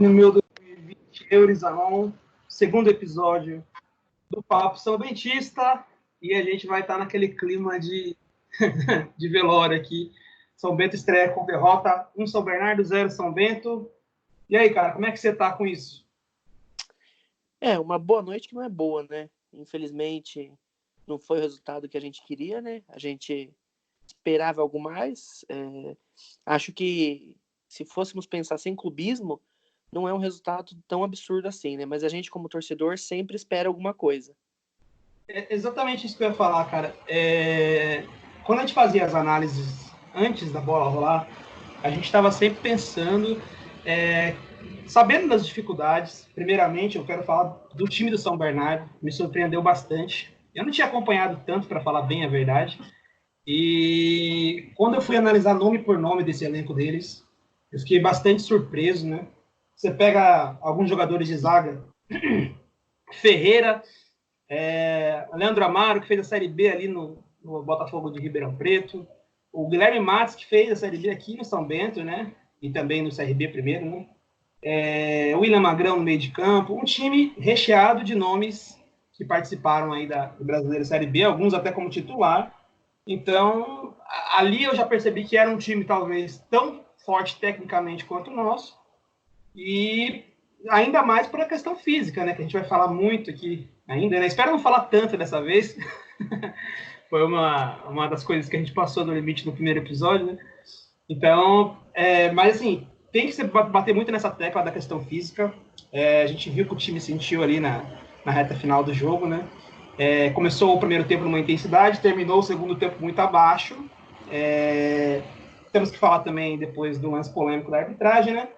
no meu 2020 Eurizamon, segundo episódio do Papo São Bentista, e a gente vai estar naquele clima de, de velório aqui. São Bento estreia com derrota, 1 São Bernardo, 0 São Bento. E aí, cara, como é que você tá com isso? Uma boa noite que não é boa, né? Infelizmente, não foi o resultado que a gente queria, né? A gente esperava algo mais. Acho que se fôssemos pensar sem clubismo, não é um resultado tão absurdo assim, né? Mas a gente, como torcedor, sempre espera alguma coisa. É exatamente isso que eu ia falar, cara. Quando a gente fazia as análises antes da bola rolar, a gente estava sempre pensando, sabendo das dificuldades. Primeiramente, eu quero falar do time do São Bernardo, me surpreendeu bastante. Eu não tinha acompanhado tanto, para falar bem a verdade. E quando eu fui analisar nome por nome desse elenco deles, eu fiquei bastante surpreso, né? Você pega alguns jogadores de zaga, Ferreira, Leandro Amaro, que fez a Série B ali no Botafogo de Ribeirão Preto, o Guilherme Matos, que fez a Série B aqui no São Bento, né? E também no CRB primeiro, né? O William Magrão no meio de campo, um time recheado de nomes que participaram aí do Brasileiro Série B, alguns até como titular. Então, ali eu já percebi que era um time talvez tão forte tecnicamente quanto o nosso, e ainda mais por a questão física, né, que a gente vai falar muito aqui ainda, né? Espero não falar tanto dessa vez. Foi uma das coisas que a gente passou do limite no primeiro episódio, né? Então, mas assim, tem que se bater muito nessa tecla da questão física. A gente viu que o time sentiu ali na reta final do jogo, né? Começou o primeiro tempo numa intensidade, terminou o segundo tempo muito abaixo. Temos que falar também depois do lance polêmico da arbitragem, né?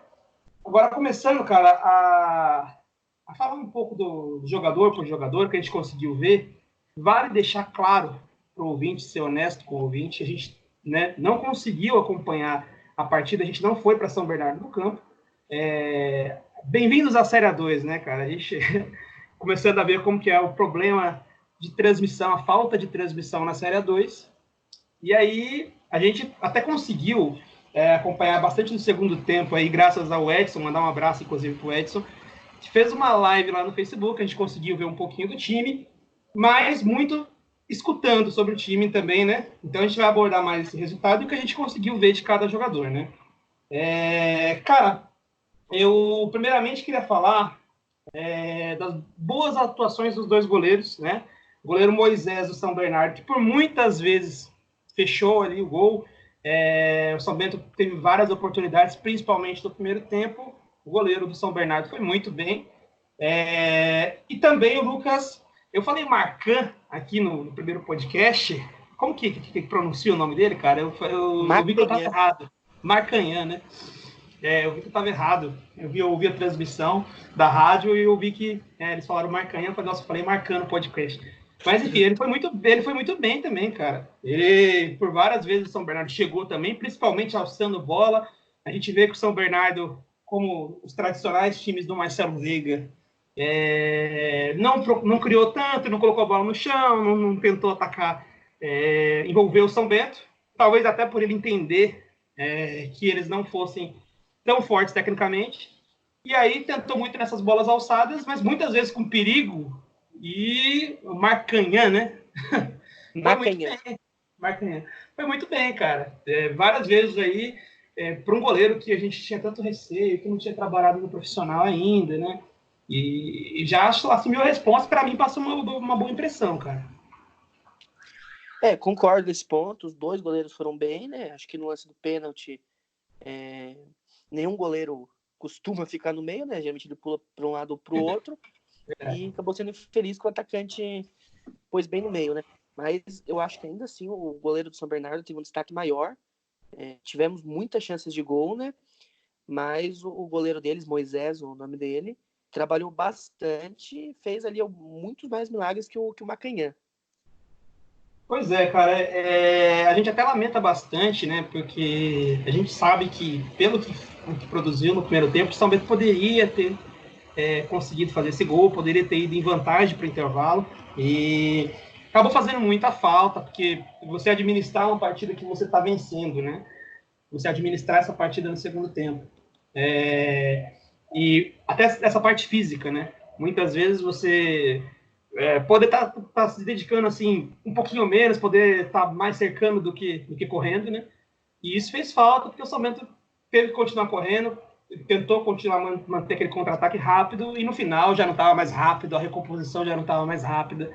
Agora, começando, cara, a falar um pouco do jogador por jogador que a gente conseguiu ver, vale deixar claro para o ouvinte, ser honesto com o ouvinte, a gente, né, não conseguiu acompanhar a partida, a gente não foi para São Bernardo do Campo. Bem-vindos à Série A2, né, cara? A gente começando a ver como que é o problema de transmissão, a falta de transmissão na Série A2. E aí a gente até conseguiu acompanhar bastante no segundo tempo aí, graças ao Edson, mandar um abraço inclusive pro Edson, que fez uma live lá no Facebook, a gente conseguiu ver um pouquinho do time, mas muito escutando sobre o time também, né? Então a gente vai abordar mais esse resultado e o que a gente conseguiu ver de cada jogador, né? Cara, eu primeiramente queria falar das boas atuações dos dois goleiros, né? O goleiro Moisés do São Bernardo, que por muitas vezes fechou ali o gol. O São Bento teve várias oportunidades, principalmente no primeiro tempo. O goleiro do São Bernardo foi muito bem. E também o Lucas, eu falei Marcan aqui no primeiro podcast. Como que pronuncia o nome dele, cara? Eu vi que eu estava errado. Marcanhã, né? Eu vi que eu estava errado. Eu ouvi a transmissão da rádio e eu vi que eles falaram Marcanhã. Eu falei, nossa, eu falei Marcan no podcast. Mas, enfim, ele foi muito bem também, cara. Ele, por várias vezes, o São Bernardo chegou também, principalmente alçando bola. A gente vê que o São Bernardo, como os tradicionais times do Marcelo Veiga, não criou tanto, não colocou a bola no chão, não tentou atacar, envolver o São Bento. Talvez até por ele entender que eles não fossem tão fortes tecnicamente. E aí tentou muito nessas bolas alçadas, mas muitas vezes com perigo. E o Marcanhã, né? Foi muito bem. Marcanhã. Foi muito bem, cara. Várias vezes aí, para um goleiro que a gente tinha tanto receio, que não tinha trabalhado no profissional ainda, né? E já assumiu a resposta, para mim passou uma boa impressão, cara. Concordo nesse ponto. Os dois goleiros foram bem, né? Acho que no lance do pênalti, nenhum goleiro costuma ficar no meio, né? Geralmente ele pula para um lado ou para o outro. E acabou sendo feliz que o atacante pôs bem no meio, né? Mas eu acho que ainda assim o goleiro do São Bernardo teve um destaque maior. Tivemos muitas chances de gol, né? Mas o goleiro deles, Moisés, o nome dele, trabalhou bastante, fez ali muitos mais milagres que o Macanhã. Pois é, cara, a gente até lamenta bastante, né? Porque a gente sabe que, pelo que produziu no primeiro tempo, o São Bento poderia ter conseguido fazer esse gol, poderia ter ido em vantagem para o intervalo, e acabou fazendo muita falta, porque você administrar uma partida que você está vencendo, né? Você administrar essa partida no segundo tempo. E até essa parte física, né? Muitas vezes você poder tá se dedicando assim um pouquinho menos, poder estar mais cercando do que correndo, né? E isso fez falta, porque o São Bento teve que continuar correndo, tentou continuar manter aquele contra-ataque rápido, e no final já não estava mais rápido, a recomposição já não estava mais rápida,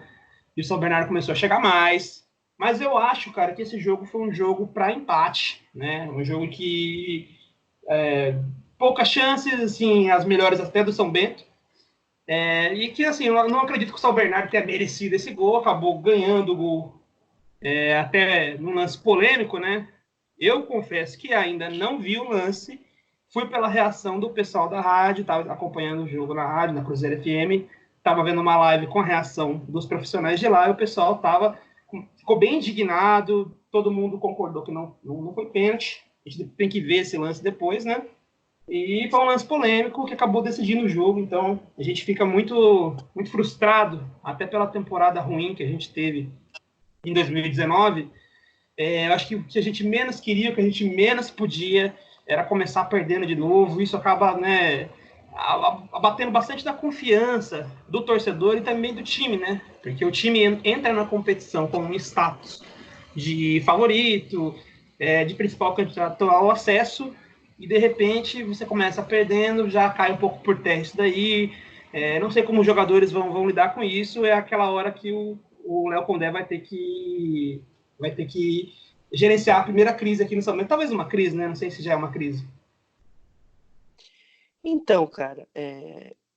e o São Bernardo começou a chegar mais. Mas eu acho, cara, que esse jogo foi um jogo para empate, né? Um jogo que poucas chances, assim, as melhores até do São Bento. E que, assim, eu não acredito que o São Bernardo tenha merecido esse gol, acabou ganhando o gol até num lance polêmico, né? Eu confesso que ainda não vi o lance, fui pela reação do pessoal da rádio, estava acompanhando o jogo na rádio, na Cruzeiro FM, estava vendo uma live com a reação dos profissionais de lá, e o pessoal ficou bem indignado, todo mundo concordou que não foi pênalti, a gente tem que ver esse lance depois, né? E foi um lance polêmico que acabou decidindo o jogo, então a gente fica muito, muito frustrado, até pela temporada ruim que a gente teve em 2019. Eu acho que o que a gente menos queria, o que a gente menos podia, era começar perdendo de novo. Isso acaba, né, abatendo bastante da confiança do torcedor e também do time, né? Porque o time entra na competição com um status de favorito, de principal candidato ao acesso, e de repente você começa perdendo, já cai um pouco por terra isso daí. Não sei como os jogadores vão lidar com isso. É aquela hora que o Léo Condé vai ter que gerenciar a primeira crise aqui no São Bento. Talvez uma crise, né? Não sei se já é uma crise. Então, cara,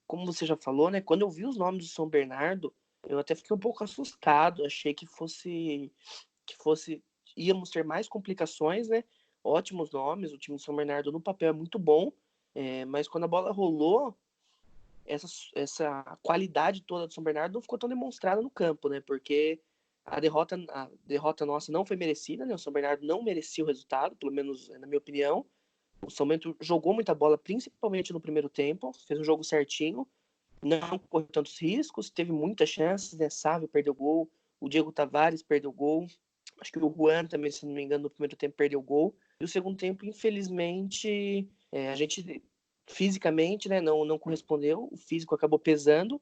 como você já falou, né? Quando eu vi os nomes do São Bernardo, eu até fiquei um pouco assustado. Achei que íamos ter mais complicações, né? Ótimos nomes, o time do São Bernardo no papel é muito bom, mas quando a bola rolou, essa qualidade toda do São Bernardo não ficou tão demonstrada no campo, né? Porque a derrota nossa não foi merecida, né? O São Bernardo não merecia o resultado, pelo menos na minha opinião. O São Bento jogou muita bola, principalmente no primeiro tempo, fez um jogo certinho, não correu tantos riscos, teve muitas chances, né? Sávio perdeu gol, o Diego Tavares perdeu gol, acho que o Juan também, se não me engano, no primeiro tempo perdeu gol. E o segundo tempo, infelizmente, a gente fisicamente, né, não correspondeu, o físico acabou pesando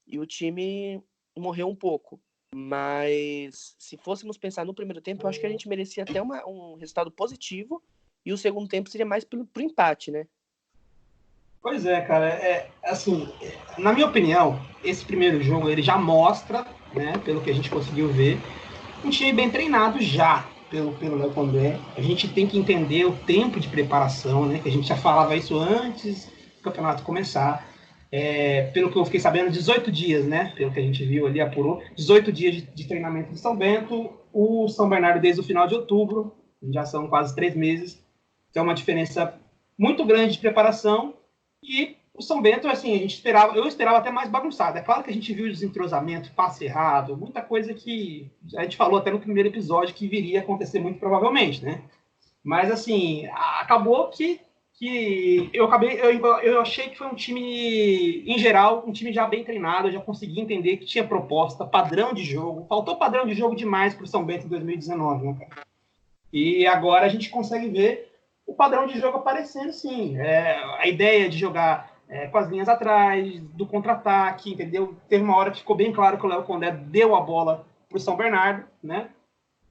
e o time morreu um pouco. Mas se fôssemos pensar no primeiro tempo, eu acho que a gente merecia até um resultado positivo, e o segundo tempo seria mais pro empate, né? Pois é, cara. Assim, na minha opinião, esse primeiro jogo ele já mostra, né, pelo que a gente conseguiu ver, um time bem treinado já pelo Léo Condé. A gente tem que entender o tempo de preparação, né? Que a gente já falava isso antes do campeonato começar. Pelo que eu fiquei sabendo, 18 dias, né? Pelo que a gente viu ali, apurou. 18 dias de treinamento de São Bento. O São Bernardo desde o final de outubro. Já são quase 3 meses. Então é uma diferença muito grande de preparação. E o São Bento, assim, eu esperava até mais bagunçado. É claro que a gente viu desentrosamento, passe errado, muita coisa que a gente falou até no primeiro episódio que viria a acontecer muito provavelmente, né? Mas, assim, acabou que eu achei que foi um time, em geral, um time já bem treinado, eu já consegui entender que tinha proposta, padrão de jogo. Faltou padrão de jogo demais para o São Bento em 2019, né, cara? E agora a gente consegue ver o padrão de jogo aparecendo, sim. A ideia de jogar com as linhas atrás, do contra-ataque, entendeu? Teve uma hora que ficou bem claro que o Léo Condé deu a bola para o São Bernardo, né?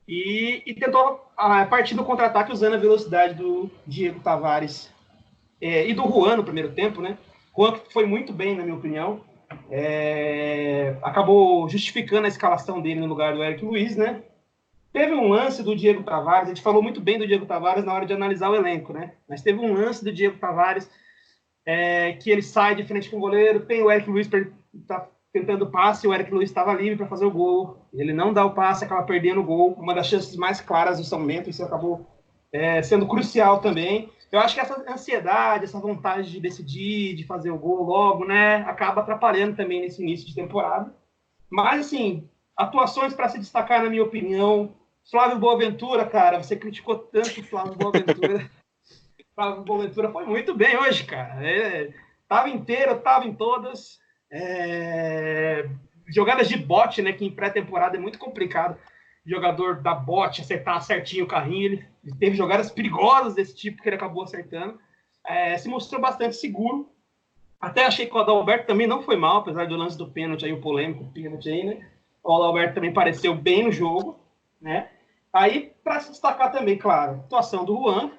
E tentou, a partir do contra-ataque, usando a velocidade do Diego Tavares e do Juan no primeiro tempo, né? Juan que foi muito bem, na minha opinião. Acabou justificando a escalação dele no lugar do Eric Luiz, né? Teve um lance do Diego Tavares, a gente falou muito bem do Diego Tavares na hora de analisar o elenco, né? Mas teve um lance do Diego Tavares que ele sai de frente com o goleiro, tem o Eric Luiz tá tentando passe, o Eric Luiz estava livre para fazer o gol, ele não dá o passe, acaba perdendo o gol, uma das chances mais claras do São Bento, isso acabou sendo crucial também. Eu acho que essa ansiedade, essa vontade de decidir, de fazer o gol logo, né, acaba atrapalhando também nesse início de temporada. Mas, assim, atuações para se destacar, na minha opinião, Flávio Boaventura, cara, você criticou tanto o Flávio Boaventura. Flávio Boaventura foi muito bem hoje, cara. Tava inteiro, tava em todas. Jogadas de bote, né, que em pré-temporada é muito complicado. Jogador da bote acertar certinho o carrinho. Ele teve jogadas perigosas desse tipo que ele acabou acertando. Se mostrou bastante seguro. Até achei que o Adalberto também não foi mal, apesar do lance do pênalti aí, o polêmico pênalti aí, né? O Adalberto também pareceu bem no jogo, né? Aí, para se destacar também, claro, a atuação do Juan.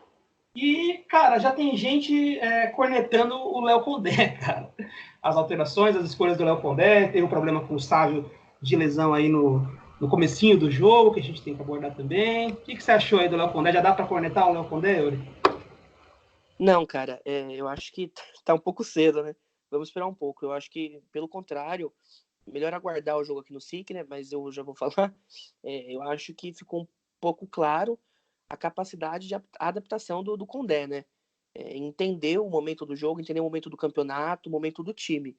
E, cara, já tem gente cornetando o Léo Condé, cara. As alterações, as escolhas do Léo Condé, teve um problema com o Sávio de lesão aí no comecinho do jogo, que a gente tem que abordar também. O que você achou aí do Léo Condé? Já dá para cornetar o Léo Condé, Yuri? Não, cara, eu acho que tá um pouco cedo, né? Vamos esperar um pouco. Eu acho que, pelo contrário, melhor aguardar o jogo aqui no SIC, né? Mas eu já vou falar. Eu acho que ficou um pouco claro a capacidade de adaptação do Condé, né? Entender o momento do jogo, entender o momento do campeonato, o momento do time.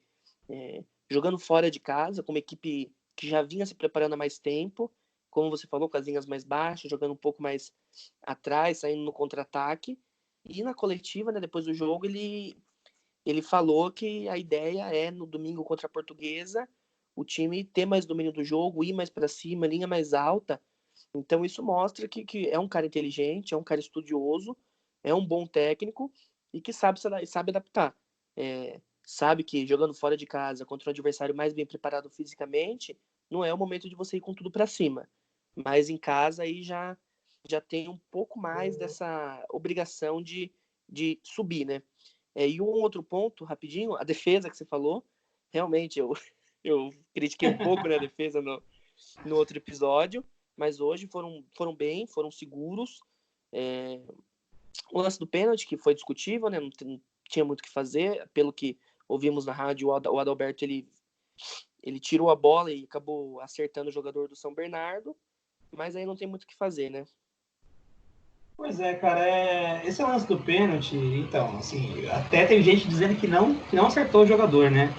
Jogando fora de casa, com uma equipe que já vinha se preparando há mais tempo, como você falou, com as linhas mais baixas, jogando um pouco mais atrás, saindo no contra-ataque. E na coletiva, né, depois do jogo, ele falou que a ideia é, no domingo contra a Portuguesa, o time ter mais domínio do jogo, ir mais para cima, linha mais alta. Então isso mostra que é um cara inteligente, é um cara estudioso, é um bom técnico e que sabe adaptar. Sabe que jogando fora de casa contra um adversário mais bem preparado fisicamente, não é o momento de você ir com tudo para cima. Mas em casa aí já tem um pouco mais dessa obrigação de subir, né? E um outro ponto, rapidinho, a defesa que você falou, realmente eu critiquei um pouco, né, a defesa no outro episódio, mas hoje foram bem, foram seguros. O lance do pênalti, que foi discutível, né, não tinha muito o que fazer, pelo que ouvimos na rádio, o Adalberto ele tirou a bola e acabou acertando o jogador do São Bernardo, mas aí não tem muito o que fazer, né? Pois é, cara, esse lance do pênalti, então, assim, até tem gente dizendo que não acertou o jogador, né?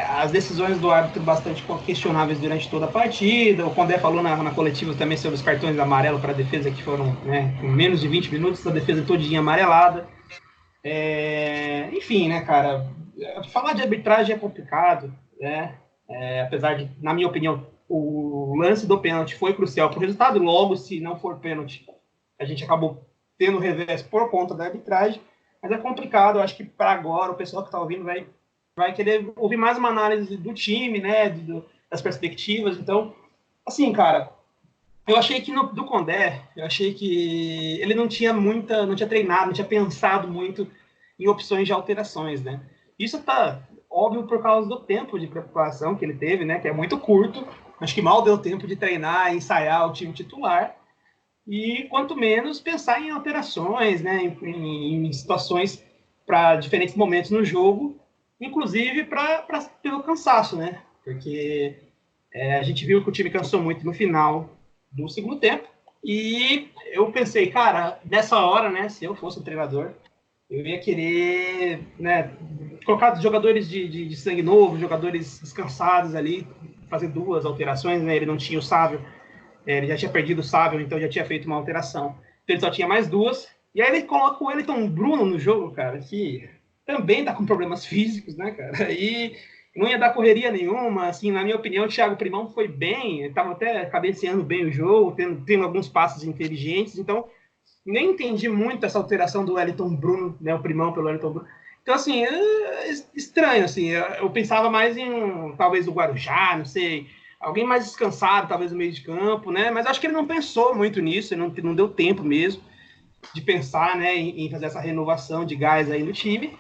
As decisões do árbitro bastante questionáveis durante toda a partida. O Condé falou na coletiva também sobre os cartões amarelos para a defesa que foram, né, com menos de 20 minutos, a defesa todinha amarelada. Enfim, né, cara, falar de arbitragem é complicado, né? Apesar de, na minha opinião, o lance do pênalti foi crucial para o resultado. Logo, se não for pênalti, a gente acabou tendo revés por conta da arbitragem. Mas é complicado. Eu acho que para agora o pessoal que está ouvindo vai querer ouvir mais uma análise do time, né? Das perspectivas. Então, assim, cara, eu achei que do Condé, eu achei que ele não tinha treinado, não tinha pensado muito em opções de alterações, né? Isso tá óbvio por causa do tempo de preparação que ele teve, né? Que é muito curto. Acho que mal deu tempo de treinar, ensaiar o time titular e quanto menos pensar em alterações, né? Em situações para diferentes momentos no jogo, inclusive pelo cansaço, né? Porque a gente viu que o time cansou muito no final do segundo tempo. E eu pensei, cara, nessa hora, né, se eu fosse o treinador, eu ia querer, né, colocar jogadores de sangue novo, jogadores descansados ali, fazer duas alterações, né? Ele não tinha o Sávio, ele já tinha perdido o Sávio, então já tinha feito uma alteração. Então ele só tinha mais duas. E aí ele coloca o Wellington Bruno no jogo, cara, que também tá com problemas físicos, né, cara? E não ia dar correria nenhuma, assim, na minha opinião, o Thiago Primão foi bem, ele estava até cabeceando bem o jogo, tendo alguns passos inteligentes, então nem entendi muito essa alteração do Wellington Bruno, né, o Primão pelo Wellington Bruno. Então, assim, estranho, assim, eu pensava mais em, talvez, o Guarujá, não sei, alguém mais descansado, talvez no meio de campo, né, mas acho que ele não pensou muito nisso, ele não deu tempo mesmo de pensar, né, em fazer essa renovação de gás aí no time.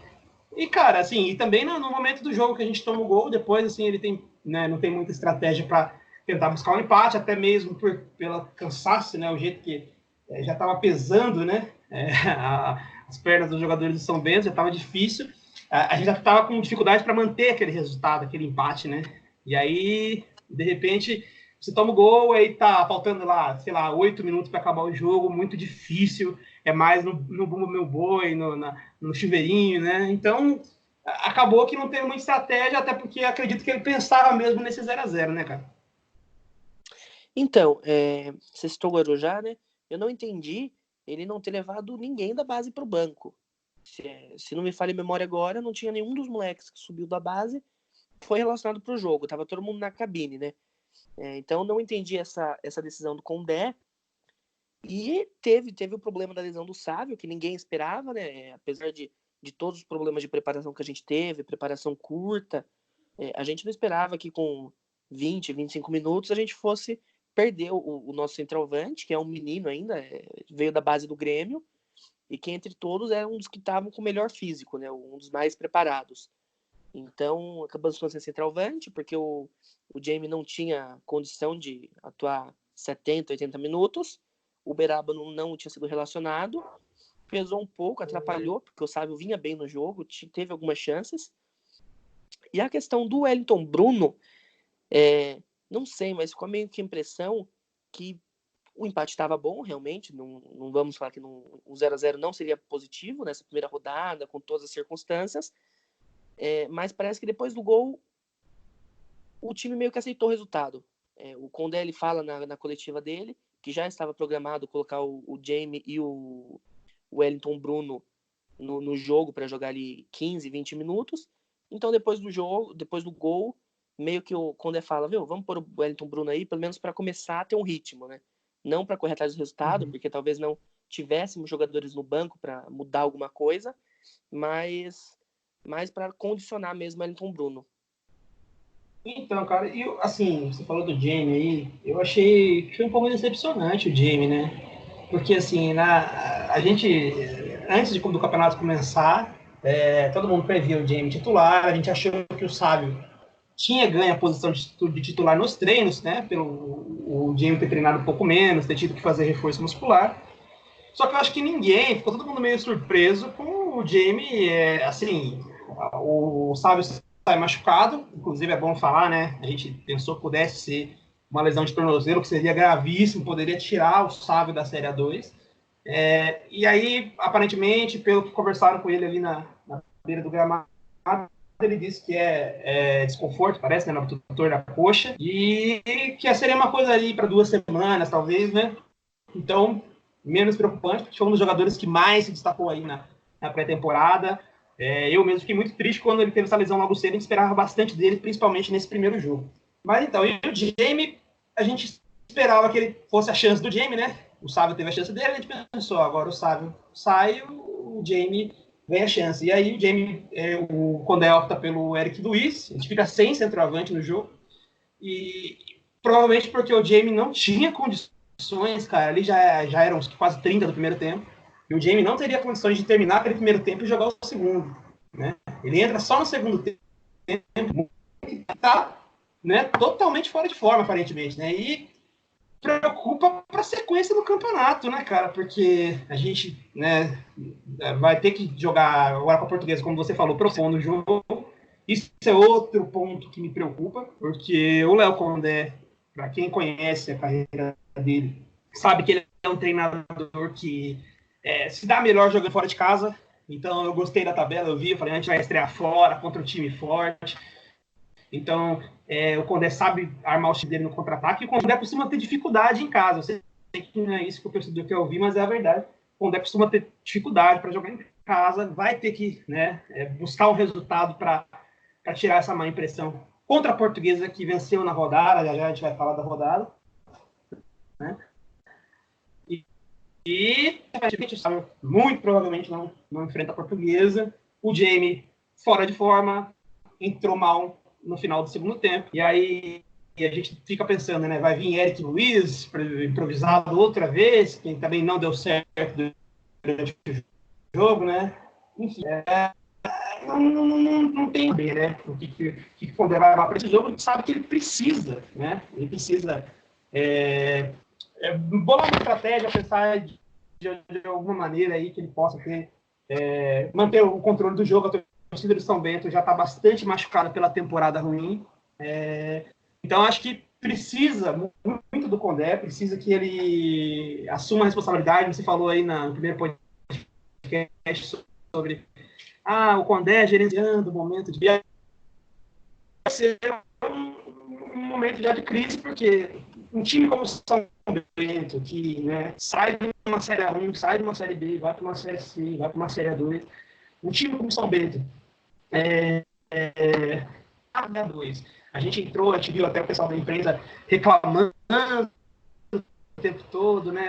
E, cara, assim, e também no momento do jogo que a gente toma o gol, depois, assim, ele tem, né, não tem muita estratégia para tentar buscar um empate, até mesmo pela cansaço, né, o jeito que já estava pesando, né, as pernas dos jogadores do São Bento, já estava difícil. A gente já estava com dificuldade para manter aquele resultado, aquele empate, né? E aí, de repente, você toma o gol, aí tá faltando lá, sei lá, 8 minutos para acabar o jogo, muito difícil, é mais no bumbo meu boi, no chuveirinho, né? Então, acabou que não teve muita estratégia, até porque acredito que ele pensava mesmo nesse 0-0, né, cara? Então, você citou o Guarujá, né? Eu não entendi ele não ter levado ninguém da base para o banco. Se não me falha a memória agora, não tinha nenhum dos moleques que subiu da base foi relacionado para o jogo. Tava todo mundo na cabine, né? Então, não entendi essa decisão do Condé. E teve o problema da lesão do Sávio, que ninguém esperava, né? Apesar de de todos os problemas de preparação que a gente teve, preparação curta, a gente não esperava que com 20, 25 minutos a gente fosse perder o nosso centroavante, que é um menino ainda, veio da base do Grêmio, e que entre todos era um dos que estavam com o melhor físico, né, um dos mais preparados. Então, acabamos ficando sem centroavante, porque o Jamie não tinha condição de atuar 70, 80 minutos, o Beraba não tinha sido relacionado, pesou um pouco, atrapalhou, porque o Sávio vinha bem no jogo, teve algumas chances. E a questão do Wellington Bruno, não sei, mas ficou meio que a impressão que o empate estava bom, realmente, não vamos falar que o 0-0 não seria positivo nessa primeira rodada, com todas as circunstâncias, mas parece que depois do gol o time meio que aceitou o resultado. O Condé, ele fala na coletiva dele que já estava programado colocar o Jamie e o Wellington Bruno no jogo para jogar ali 15, 20 minutos. Então, depois do gol, meio que o Condé fala, vamos pôr o Wellington Bruno aí, pelo menos para começar a ter um ritmo, né? Não para correr atrás do resultado, porque talvez não tivéssemos jogadores no banco para mudar alguma coisa, mas para condicionar mesmo o Wellington Bruno. Então, cara, assim, você falou do Jamie aí, eu achei que foi um pouco decepcionante o Jamie, né? Porque, assim, a gente, antes do campeonato começar, todo mundo previa o Jamie titular, a gente achou que o Sávio tinha ganho a posição de titular nos treinos, né? Pelo o Jamie ter treinado um pouco menos, ter tido que fazer reforço muscular. Só que eu acho que ficou todo mundo meio surpreso com o Jamie, assim, o Sávio sai machucado, inclusive é bom falar, né? A gente pensou que pudesse ser uma lesão de tornozelo, que seria gravíssimo, poderia tirar o Sávio da Série A2. E aí, aparentemente, pelo que conversaram com ele ali na beira do gramado, ele disse que é desconforto, parece, né, no abdutor da coxa, e que seria uma coisa ali para 2 semanas, talvez, né? Então, menos preocupante, porque foi um dos jogadores que mais se destacou aí na pré-temporada. Eu mesmo fiquei muito triste quando ele teve essa lesão logo cedo, a gente esperava bastante dele, principalmente nesse primeiro jogo. Mas então, e o Jamie, a gente esperava que ele fosse a chance do Jamie, né? O Sávio teve a chance dele, a gente pensou, agora o Sávio sai, o Jamie vem a chance. E aí o Jamie, o Condé opta pelo Eric Luiz, a gente fica sem centroavante no jogo, e provavelmente porque o Jamie não tinha condições, cara, ali já eram quase 30 do primeiro tempo, e o Jamie não teria condições de terminar aquele primeiro tempo e jogar o segundo, né? Ele entra só no segundo tempo e tá, né, totalmente fora de forma, aparentemente, né? E preocupa para a sequência do campeonato, né, cara? Porque a gente, né, vai ter que jogar agora com a Portuguesa, como você falou, profundo o jogo. Isso é outro ponto que me preocupa, porque o Léo Condé, para quem conhece a carreira dele, sabe que ele é um treinador que se dá melhor jogando fora de casa. Então eu gostei da tabela, eu falei, a gente vai estrear fora, contra um time forte. Então, o Condé sabe armar o time dele no contra-ataque, e o Condé costuma ter dificuldade em casa. Eu sei que não é isso que o torcedor quer ouvir, mas é a verdade. O Condé costuma ter dificuldade para jogar em casa, vai ter que, né, buscar um resultado para tirar essa má impressão. Contra a Portuguesa, que venceu na rodada, já a gente vai falar da rodada, né? E muito provavelmente não enfrenta a Portuguesa. O Jamie, fora de forma, entrou mal no final do segundo tempo. E aí a gente fica pensando, né? Vai vir Eric Luiz, improvisado outra vez, que também não deu certo durante o jogo, né? Enfim, não tem a ver, né? O que o Condé vai levar para esse jogo, a gente sabe que ele precisa, né? Ele precisa bolar uma estratégia, pensar de alguma maneira aí que ele possa manter o controle do jogo. A torcida do São Bento já está bastante machucada pela temporada ruim. Então, acho que precisa muito do Condé, precisa que ele assuma a responsabilidade. Você falou aí no primeiro podcast sobre o Condé gerenciando o momento de vai ser um momento já de crise, porque um time como o São Bento, que, né, sai de uma Série A1, sai de uma Série B, vai para uma Série C, vai para uma Série A2, um time como o São Bento, A2, a gente viu até o pessoal da imprensa reclamando o tempo todo, né?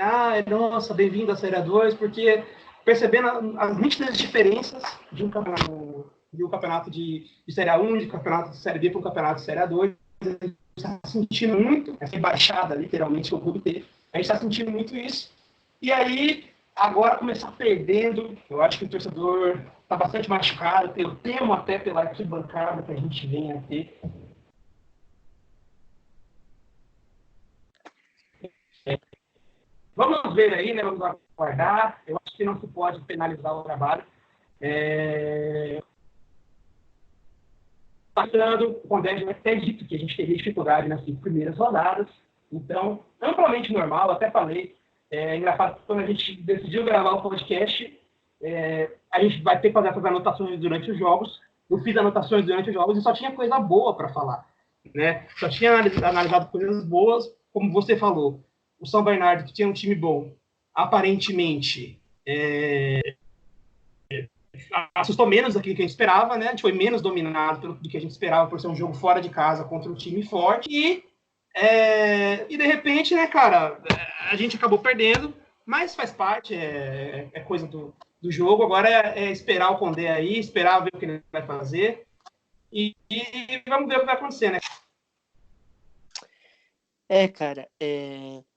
Nossa, bem-vindo à Série A2, porque percebendo as nítidas diferenças de um campeonato de Série A1, de campeonato de Série B para um campeonato de Série A2. A gente está sentindo muito essa embaixada, literalmente, que o clube teve. A gente está sentindo muito isso. E aí, agora começar perdendo, eu acho que o torcedor está bastante machucado, eu temo até pela arquibancada que a gente vem a ter. Vamos ver aí, né? Vamos aguardar. Eu acho que não se pode penalizar o trabalho. Passando, o Condé já até dito que a gente teria dificuldade nas 5 primeiras rodadas. Então, amplamente normal, até falei. Engraçado, quando a gente decidiu gravar o podcast, a gente vai ter que fazer essas anotações durante os jogos. Eu fiz anotações durante os jogos e só tinha coisa boa para falar. Né? Só tinha analisado coisas boas, como você falou. O São Bernardo, que tinha um time bom, aparentemente assustou menos daquilo que a gente esperava, né? A gente foi menos dominado do que a gente esperava por ser um jogo fora de casa contra um time forte. E de repente, né, cara, a gente acabou perdendo, mas faz parte, é coisa do jogo. Agora é esperar o Condé aí, esperar ver o que ele vai fazer e vamos ver o que vai acontecer, né? Cara,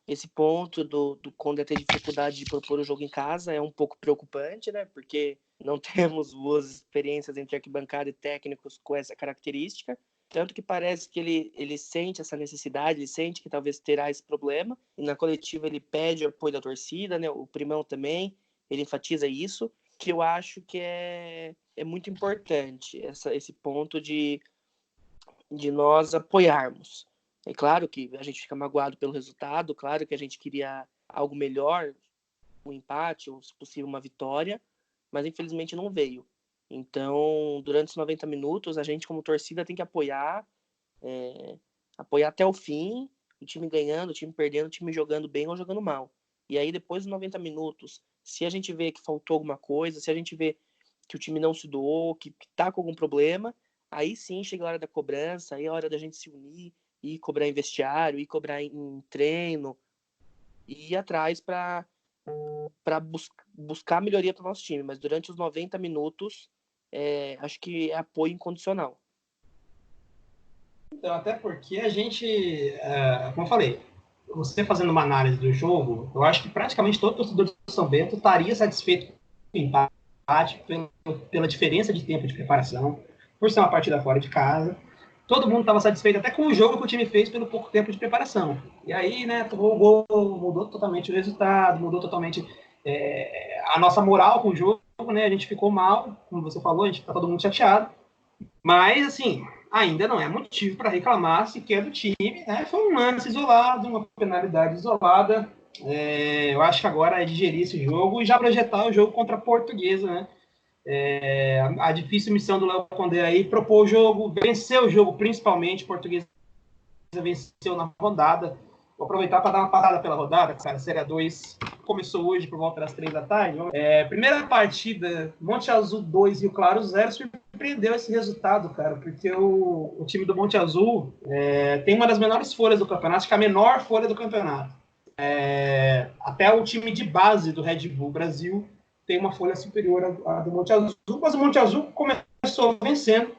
esse ponto do Condé ter dificuldade de propor o jogo em casa é um pouco preocupante, né? Porque não temos boas experiências entre arquibancada e técnicos com essa característica. Tanto que parece que ele sente essa necessidade, ele sente que talvez terá esse problema. E na coletiva ele pede o apoio da torcida, né? O Primão também, ele enfatiza isso, que eu acho que é muito importante, esse ponto de nós apoiarmos. É claro que a gente fica magoado pelo resultado, claro que a gente queria algo melhor, um empate ou, se possível, uma vitória, mas infelizmente não veio. Então, durante os 90 minutos, a gente como torcida tem que apoiar até o fim, o time ganhando, o time perdendo, o time jogando bem ou jogando mal. E aí, depois dos 90 minutos, se a gente vê que faltou alguma coisa, se a gente vê que o time não se doou, que tá com algum problema, aí sim chega a hora da cobrança, aí é a hora da gente se unir, ir cobrar em vestiário, ir cobrar em treino, e ir atrás para buscar melhoria para o nosso time. Mas durante os 90 minutos, acho que é apoio incondicional. Então, até porque a gente, como eu falei, você fazendo uma análise do jogo, eu acho que praticamente todo torcedor de São Bento estaria satisfeito com o empate, pela diferença de tempo de preparação, por ser uma partida fora de casa. Todo mundo estava satisfeito até com o jogo que o time fez pelo pouco tempo de preparação. E aí, né, tomou o gol, mudou totalmente o resultado, mudou totalmente a nossa moral com o jogo, né? A gente ficou mal, como você falou, a gente está todo mundo chateado. Mas, assim, ainda não é motivo para reclamar sequer do time. Né? Foi um lance isolado, uma penalidade isolada. Eu acho que agora é digerir esse jogo e já projetar o jogo contra a Portuguesa, né? A difícil missão do Léo Condé aí, propor o jogo, vencer o jogo, principalmente, Portuguesa venceu na rodada. Vou aproveitar para dar uma parada pela rodada, cara. A Série A2 começou hoje por volta das 3 da tarde. Primeira partida, Monte Azul 2 e o Claro 0, surpreendeu esse resultado, cara, porque o time do Monte Azul tem uma das menores folhas do campeonato, acho que a menor folha do campeonato. Até o time de base do Red Bull Brasil tem uma folha superior à do Monte Azul, mas o Monte Azul começou vencendo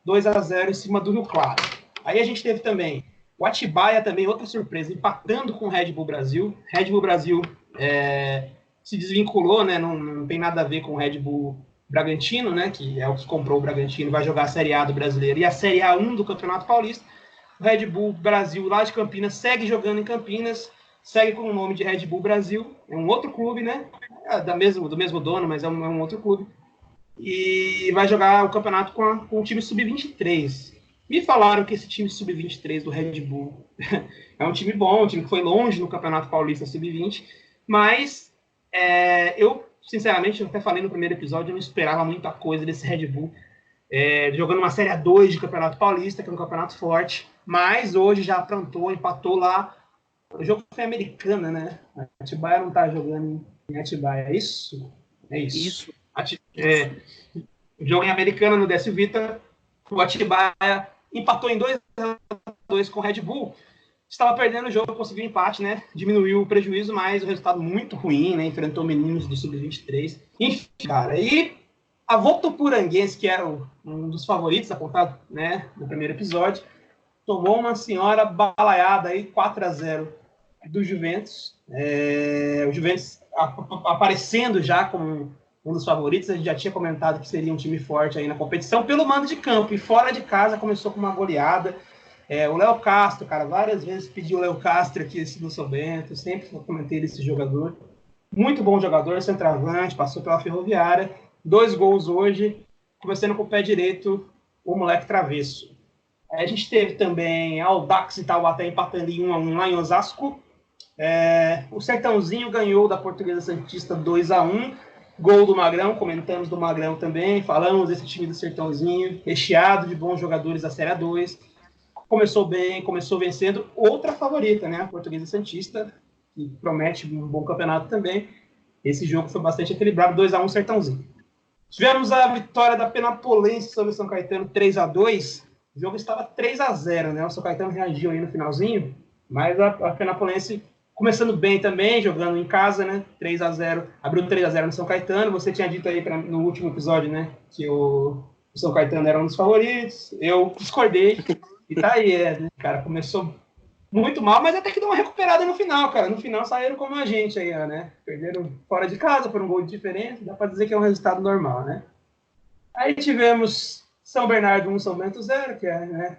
2-0 em cima do Rio Claro. Aí a gente teve também o Atibaia, também outra surpresa, empatando com o Red Bull Brasil. Red Bull Brasil se desvinculou, né? Não tem nada a ver com o Red Bull Bragantino, né? Que é o que comprou o Bragantino, vai jogar a Série A do Brasileiro e a Série A1 do Campeonato Paulista. O Red Bull Brasil, lá de Campinas, segue jogando em Campinas, segue com o nome de Red Bull Brasil, é um outro clube, né? Do mesmo dono, mas é um outro clube. E vai jogar o campeonato com o time sub-23. Me falaram que esse time sub-23 do Red Bull é um time bom, um time que foi longe no Campeonato Paulista sub-20, mas eu, sinceramente, eu até falei no primeiro episódio, eu não esperava muita coisa desse Red Bull, jogando uma Série A2 de Campeonato Paulista, que é um campeonato forte, mas hoje já aprontou, empatou lá. O jogo foi Americana, né? A Atibaia não tá jogando em Atibaia, é isso? É isso. O jogo em Americana no Décio Vita, o Atibaia empatou em 2-2 com o Red Bull. estava perdendo o jogo, conseguiu empate, né? Diminuiu o prejuízo, mas o resultado muito ruim, né? Enfrentou meninos do Sub-23. Enfim, cara, e a Votuporanguense, que era um dos favoritos apontado, né, no primeiro episódio, tomou uma senhora balaiada aí, 4-0 do Juventus. O Juventus aparecendo já como um dos favoritos, a gente já tinha comentado que seria um time forte aí na competição, pelo mando de campo, e fora de casa começou com uma goleada. O Léo Castro, cara, várias vezes pediu o Léo Castro aqui no São Bento, sempre comentei desse jogador. Muito bom jogador, centroavante, passou pela Ferroviária, 2 gols hoje, começando com o pé direito, o moleque travesso. A gente teve também Audax e Taubaté empatando em 1-1 lá em Osasco. O Sertãozinho ganhou da Portuguesa Santista 2-1. Gol do Magrão, comentamos do Magrão também, falamos desse time do Sertãozinho, recheado de bons jogadores da Série A2. Começou bem, começou vencendo outra favorita, né? A Portuguesa Santista, que promete um bom campeonato também. Esse jogo foi bastante equilibrado, 2-1 Sertãozinho. Tivemos a vitória da Penapolense sobre o São Caetano, 3-2. O jogo estava 3-0, né? O São Caetano reagiu aí no finalzinho, mas a Penapolense começando bem também, jogando em casa, né? 3-0, abriu 3-0 no São Caetano. Você tinha dito aí no último episódio, né? Que o São Caetano era um dos favoritos. Eu discordei. E tá aí, né, cara? Começou muito mal, mas até que deu uma recuperada no final, cara. No final saíram como a gente aí, né? Perderam fora de casa por um gol de diferença. Dá pra dizer que é um resultado normal, né? Aí tivemos São Bernardo 1, São Bento 0, que é, né,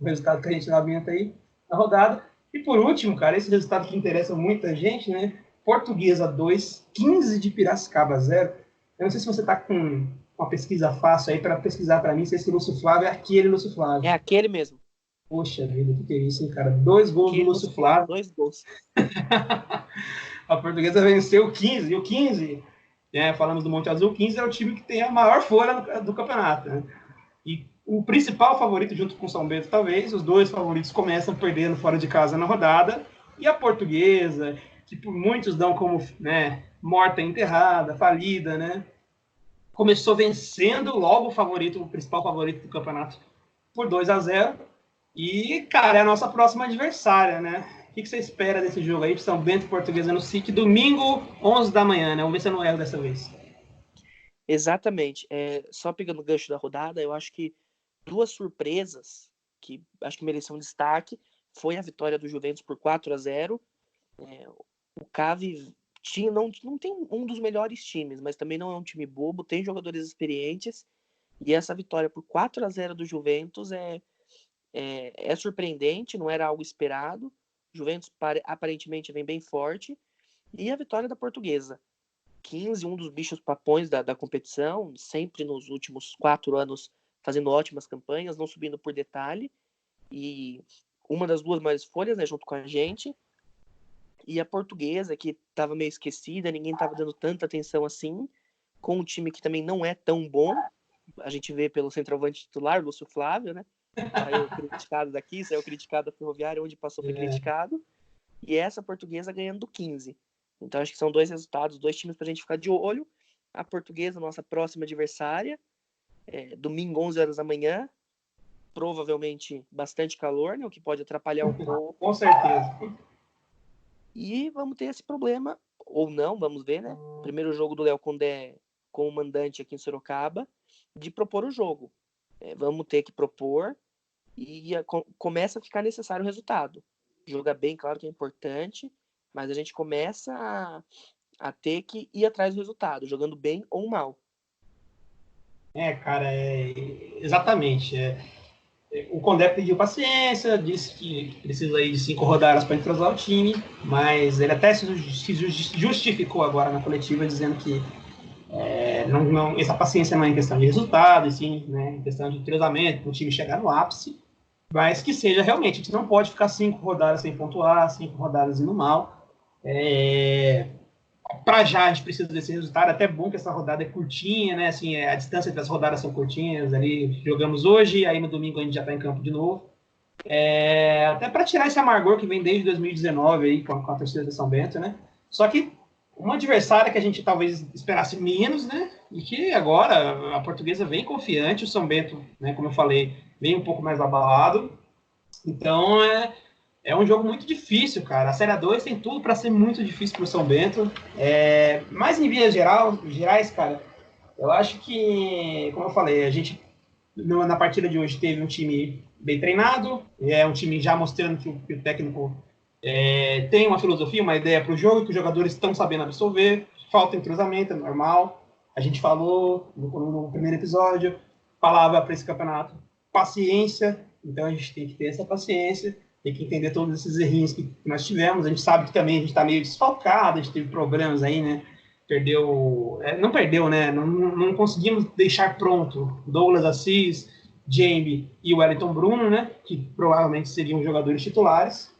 o resultado que a gente lamenta aí na rodada. E por último, cara, esse resultado que interessa muita gente, né? Portuguesa 2, 15 de Piracicaba 0. Eu não sei se você tá com uma pesquisa fácil aí para pesquisar para mim se esse Lúcio Flávio é aquele Lúcio Flávio. É aquele mesmo. Poxa vida, que é isso, hein, cara? 2 gols do Lúcio Flávio. 2 gols. A Portuguesa venceu o 15. E o 15, falamos do Monte Azul, o 15 é o time que tem a maior folha do campeonato, né? E o principal favorito, junto com o São Bento, talvez, os 2 favoritos começam perdendo fora de casa na rodada. E a Portuguesa, que por muitos dão como, né, morta enterrada, falida, né? Começou vencendo logo o principal favorito do campeonato por 2-0. E, cara, é a nossa próxima adversária, né? O que você espera desse jogo aí de São Bento e Portuguesa no SIC, domingo, 11 da manhã, né? Vamos ver se eu não erro dessa vez. Exatamente. Só pegando o gancho da rodada, eu acho que 2 surpresas que acho que mereciam destaque foi a vitória do Juventus por 4-0. O Cave não tem um dos melhores times, mas também não é um time bobo, tem jogadores experientes, e essa vitória por 4-0 do Juventus é surpreendente, não era algo esperado. O Juventus aparentemente vem bem forte. E a vitória da Portuguesa. 15, um dos bichos papões da competição, sempre nos últimos 4 anos fazendo ótimas campanhas, não subindo por detalhe. E uma das 2 maiores folhas, né, junto com a gente. E a Portuguesa, que estava meio esquecida, ninguém estava dando tanta atenção assim, com um time que também não é tão bom. A gente vê pelo centroavante titular, Lúcio Flávio, né? Saiu criticado daqui, saiu criticado da Ferroviária, onde passou foi criticado. E essa Portuguesa ganhando do 15. Então acho que são 2 resultados, 2 times pra gente ficar de olho. A Portuguesa, nossa próxima adversária, domingo 11 horas da manhã, provavelmente bastante calor, né, o que pode atrapalhar um pouco. Com certeza. E vamos ter esse problema, ou não, vamos ver, né? Primeiro jogo do Léo Condé como mandante aqui em Sorocaba, de propor o jogo. Vamos ter que propor e começa a ficar necessário o resultado. Jogar bem, claro que é importante, mas a gente começa a ter que ir atrás do resultado, jogando bem ou mal. Cara, exatamente. O Condé pediu paciência, disse que precisa aí de 5 rodadas para entrosar o time, mas ele até se justificou agora na coletiva, dizendo que essa paciência não é em questão de resultado, e sim, né, em questão de entrosamento, para o time chegar no ápice, mas que seja realmente, a gente não pode ficar 5 rodadas sem pontuar, 5 rodadas indo mal. Para já a gente precisa desse resultado, até bom que essa rodada é curtinha, né? Assim, a distância entre as rodadas são curtinhas, ali jogamos hoje, aí no domingo a gente já está em campo de novo. Até para tirar esse amargor que vem desde 2019 aí com a torcida de São Bento, né? Só que uma adversária que a gente talvez esperasse menos, né? E que agora a Portuguesa vem confiante, o São Bento, né, como eu falei, vem um pouco mais abalado. Então É um jogo muito difícil, cara. A Série A2 tem tudo para ser muito difícil para o São Bento. Mas em vias gerais, cara, eu acho que, como eu falei, a gente na partida de hoje teve um time bem treinado, um time já mostrando que o técnico tem uma filosofia, uma ideia para o jogo, que os jogadores estão sabendo absorver. Falta entrosamento, é normal. A gente falou no primeiro episódio, falava para esse campeonato paciência, então a gente tem que ter essa paciência, tem que entender todos esses errinhos que nós tivemos. A gente sabe que também a gente está meio desfalcado, a gente teve problemas aí, né? Não perdeu, né? Não conseguimos deixar pronto Douglas Assis, Jamie e o Wellington Bruno, né? Que provavelmente seriam jogadores titulares.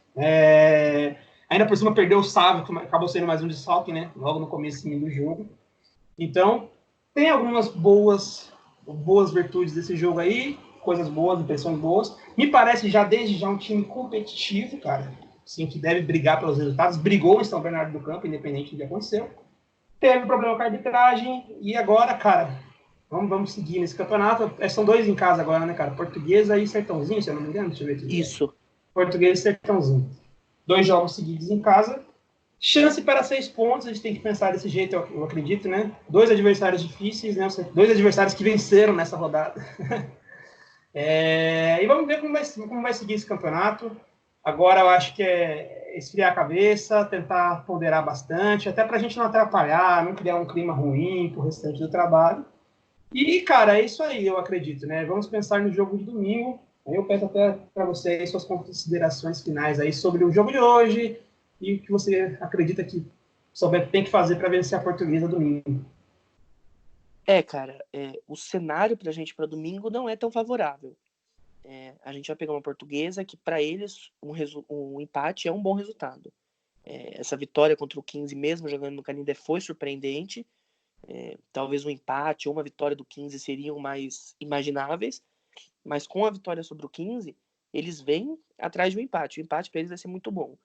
Ainda por cima perdeu o Sávio, que acabou sendo mais um desfalque, né? Logo no começo do jogo. Então, tem algumas boas virtudes desse jogo aí, coisas boas, impressões boas. Me parece desde já um time competitivo, cara. Sim, que deve brigar pelos resultados. Brigou em São Bernardo do Campo, independente do que aconteceu. Teve problema com a arbitragem e agora, cara, vamos seguir nesse campeonato. São 2 em casa agora, né, cara? Portuguesa e Sertãozinho, se eu não me engano. Deixa eu ver aqui. Isso. Portuguesa e Sertãozinho. 2 jogos seguidos em casa. Chance para 6 pontos, a gente tem que pensar desse jeito, eu acredito, né? 2 adversários difíceis, né? 2 adversários que venceram nessa rodada. E vamos ver como vai seguir esse campeonato. Agora eu acho que esfriar a cabeça, tentar ponderar bastante, até para a gente não atrapalhar, não criar um clima ruim para o restante do trabalho. E, cara, é isso aí, eu acredito, né? Vamos pensar no jogo de domingo. Eu peço até para vocês suas considerações finais aí sobre o jogo de hoje e o que você acredita que o São Bento tem que fazer para vencer a Portuguesa domingo. Cara, o cenário para a gente para domingo não é tão favorável. A gente vai pegar uma Portuguesa que, para eles, um empate é um bom resultado. Essa vitória contra o 15, mesmo jogando no Canindé, foi surpreendente. Talvez um empate ou uma vitória do 15 seriam mais imagináveis, mas com a vitória sobre o 15, eles vêm atrás de um empate. O empate para eles vai ser muito bom.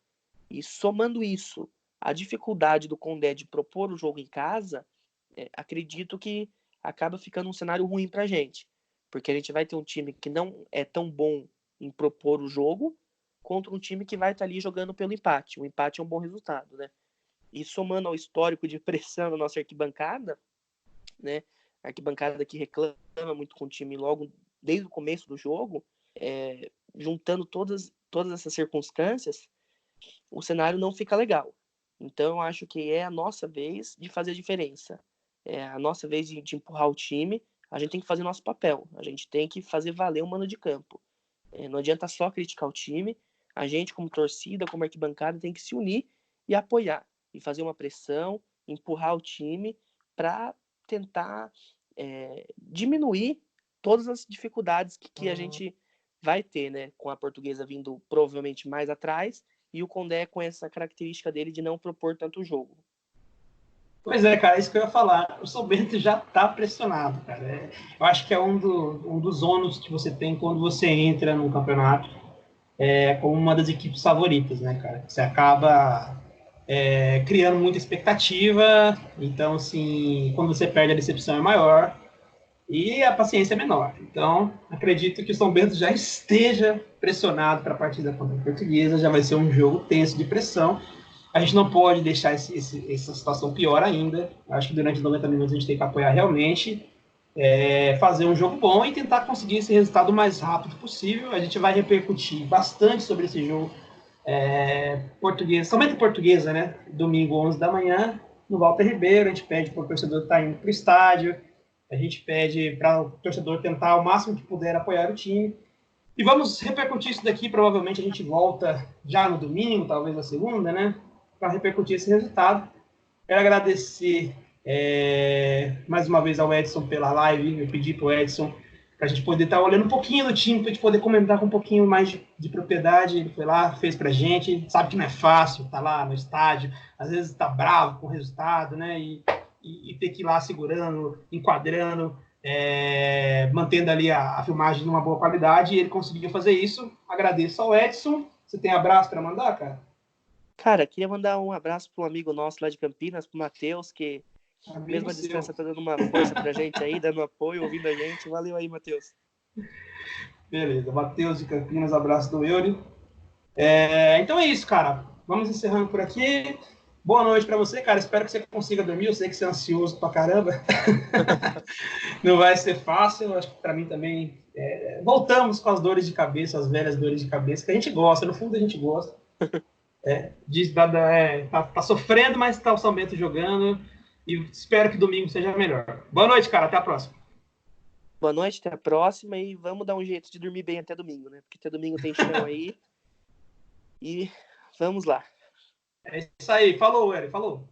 E somando isso, a dificuldade do Condé de propor o jogo em casa, acredito que acaba ficando um cenário ruim para a gente. Porque a gente vai ter um time que não é tão bom em propor o jogo, contra um time que vai estar ali jogando pelo empate. O empate é um bom resultado, né? E somando ao histórico de pressão da nossa arquibancada, né? A arquibancada que reclama muito com o time logo desde o começo do jogo, juntando todas essas circunstâncias, o cenário não fica legal. Então eu acho que é a nossa vez de fazer a diferença. É a nossa vez de empurrar o time. A gente tem que fazer nosso papel. A gente tem que fazer valer o mano de campo. Não adianta só criticar o time. A gente, como torcida, como arquibancada, tem que se unir e apoiar. E fazer uma pressão, empurrar o time para tentar diminuir todas as dificuldades que a gente vai ter, né? Com a Portuguesa vindo provavelmente mais atrás e o Condé com essa característica dele de não propor tanto jogo. Pois é, cara, isso que eu ia falar. O São Bento já está pressionado, cara. Eu acho que é um dos ônus que você tem quando você entra no campeonato como uma das equipes favoritas, né, cara? Você acaba criando muita expectativa, então, assim, quando você perde, a decepção é maior e a paciência é menor. Então, acredito que o São Bento já esteja pressionado para a partida contra a Portuguesa, já vai ser um jogo tenso de pressão. A gente não pode deixar essa situação pior ainda. Acho que durante 90 minutos a gente tem que apoiar realmente, fazer um jogo bom e tentar conseguir esse resultado o mais rápido possível. A gente vai repercutir bastante sobre esse jogo portuguesa, somente portuguesa, né? Domingo, 11 da manhã, no Walter Ribeiro. A gente pede para o torcedor estar indo para o estádio. A gente pede para o torcedor tentar o máximo que puder apoiar o time. E vamos repercutir isso daqui. Provavelmente a gente volta já no domingo, talvez na segunda, né? Para repercutir esse resultado. Quero agradecer mais uma vez ao Edson pela live. Eu pedi para o Edson para a gente poder estar olhando um pouquinho do time, para a gente poder comentar com um pouquinho mais de propriedade. Ele foi lá, fez para a gente. Sabe que não é fácil estar lá no estádio. Às vezes está bravo com o resultado, né? E ter que ir lá segurando, enquadrando, mantendo ali a filmagem numa boa qualidade. E ele conseguiu fazer isso. Agradeço ao Edson. Você tem abraço para mandar, cara? Cara, queria mandar um abraço para um amigo nosso lá de Campinas, pro Matheus, que mesmo à distância tá dando uma força pra gente aí, dando apoio, ouvindo a gente. Valeu aí, Matheus. Beleza, Matheus de Campinas, abraço do Euri. Então é isso, cara. Vamos encerrando por aqui. Boa noite para você, cara. Espero que você consiga dormir. Eu sei que você é ansioso pra caramba. Não vai ser fácil. Acho que para mim também. Voltamos com as dores de cabeça, as velhas dores de cabeça, que a gente gosta. No fundo, a gente gosta. Tá sofrendo, mas tá o São Bento jogando. E espero que domingo seja melhor. Boa noite, cara. Até a próxima. Boa noite, até a próxima. E vamos dar um jeito de dormir bem até domingo, né? Porque até domingo tem chão aí. E vamos lá. É isso aí. Falou, Eri. Falou.